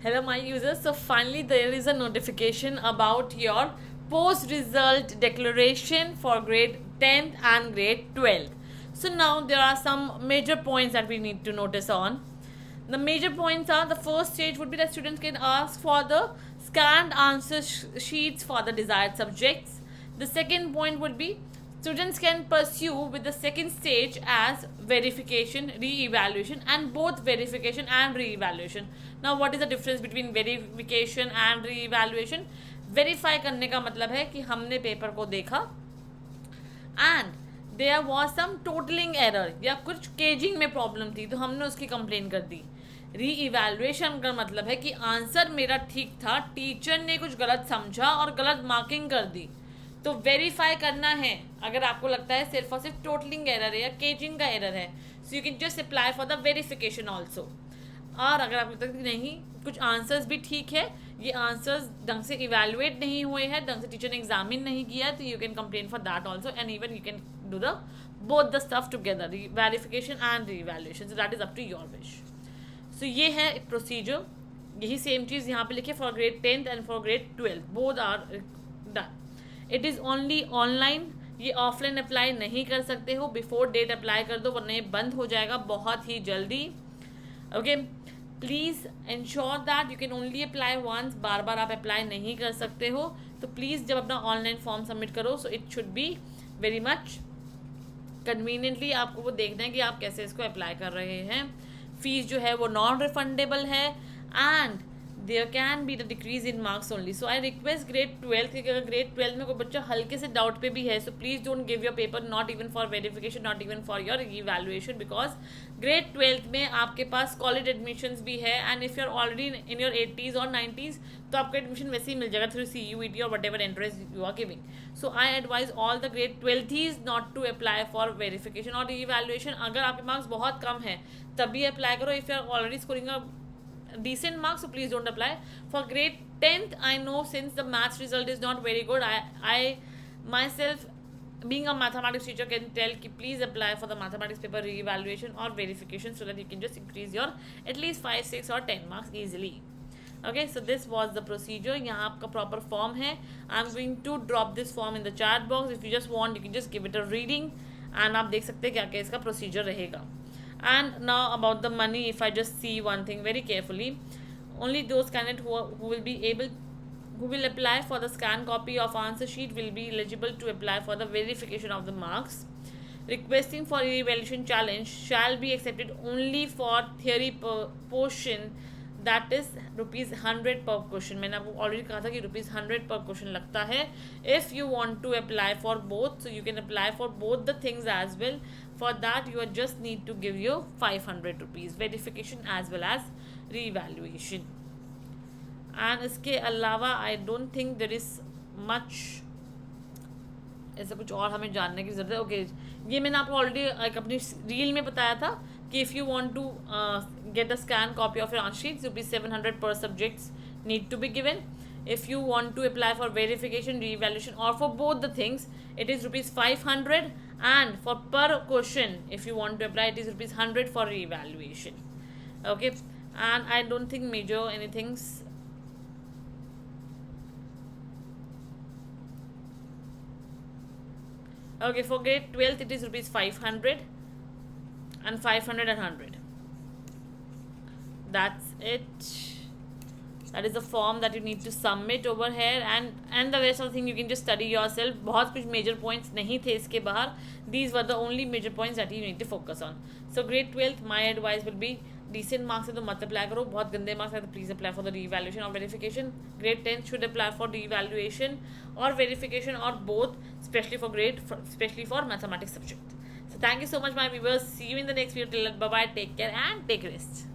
Hello, my users. So, finally, there is a notification about your post result declaration for grade 10th and grade 12th. So, now there are some major points that we need to notice on. The major points are the first stage would be that students can ask for the scanned answer sheets for the desired subjects. The second point would be students can pursue with the second stage as verification, re-evaluation, and both verification and re-evaluation. Now what is the difference between verification and re-evaluation? Verify करने का मतलब है कि हमने paper को देखा and there was some totalling error या कुछ केजिंग में प्रॉब्लम थी तो हमने उसकी कंप्लेन कर दी. री इवेल्युएशन का मतलब है कि आंसर मेरा ठीक था, टीचर ने कुछ गलत समझा और गलत मार्किंग कर दी. तो वेरीफाई करना है अगर आपको लगता है सिर्फ और सिर्फ टोटलिंग एरर है या केजिंग का एरर है, so you can just apply for the verification also. और अगर आपको लगता है कि नहीं कुछ आंसर्स भी ठीक है, ये आंसर्स ढंग से इवेलुएट नहीं हुए हैं, ढंग से टीचर ने एग्जामिन नहीं किया, तो you can complain for that also and even you can do the both the stuff together, verification and re-evaluation. So that is up to your wish. So ये है प्रोसीजर. यही सेम चीज़ यहाँ पे लिखे for grade 10th and for grade 12th both are done. It is only online. ये offline apply नहीं कर सकते हो. बिफोर डेट अप्लाई कर दो वरना ये बंद हो जाएगा बहुत ही जल्दी. Okay, please ensure that you can only apply once. बार बार आप अप्लाई नहीं कर सकते हो. तो प्लीज़ जब अपना ऑनलाइन फॉर्म सबमिट करो so it should be very much conveniently आपको वो देखना है कि आप कैसे इसको अप्लाई कर रहे हैं. फीस जो है वो नॉन रिफंडेबल है and there can be the decrease in marks only. So I request grade 12th कि अगर ग्रेड 12 में कोई बच्चा हल्के से डाउट पे भी है so please don't give your paper not even for verification, not even for your evaluation, because grade 12th में आपके पास कॉलेज एडमिशन्स भी है and if you are already in your 80s और 90s तो आपका एडमिशन वैसे ही मिल जाएगा थ्रू CUET और whatever entrance you are giving. So I advise all the grade 12th not to apply for verification और इवैल्यूएशन. अगर आपके मार्क्स बहुत कम है तभी अप्लाई करो. If you are already scoring a decent marks so please don't apply. For grade 10th I know since the maths result is not very good, I myself being a mathematics teacher can tell ki please apply for the mathematics paper re-evaluation or verification so that you can just increase your at least 5, 6 or 10 marks easily. Okay, so this was the procedure. यहाँ आपका proper form है. I'm going to drop this form in the chat box. If you just want you can just give it a reading and आप देख सकते हैं क्या क्या इसका procedure रहेगा. And now about the money, if I just see one thing very carefully, only those candidates who will apply for the scanned copy of answer sheet will be eligible to apply for the verification of the marks. Requesting for evaluation challenge shall be accepted only for theory portion, that is ₹100 per question. मैंने आपको already कहा था कि ₹100 per question लगता है. If you want to apply for both, so you can apply for both the things as well. For that you just need to give your ₹500 verification as well as re-evaluation. And इसके अलावा I don't think there is much ऐसा कुछ और हमें जानने की ज़रूरत है. ओके, ये मैंने आपको ऑलरेडी एक अपनी रील में बताया था कि if you want to get a scan copy of your answer sheets ₹700 per subjects need to be given. If you want to apply for verification, re-evaluation or for both the things it is ₹500 and for per question if you want to apply it is ₹100 for re-evaluation. Okay, and I don't think major anything's. Okay, for grade 12th it is ₹500 and 500 and 100. That's it. That is the form that you need to submit over here and the rest of the thing you can just study yourself. बहुत कुछ major points नहीं थे इसके बाहर. These were the only major points that you need to focus on. So grade 12th my advice will be decent marks है तो मत apply करो. बहुत गंदे मार्क्स है तो please apply for the re-evaluation और verification. Grade 10 should apply for re-evaluation और वेरिफिकेशन और both especially for mathematics subject. So thank you so much my viewers. See you in the next video. Till then, bye bye, take care and take rest.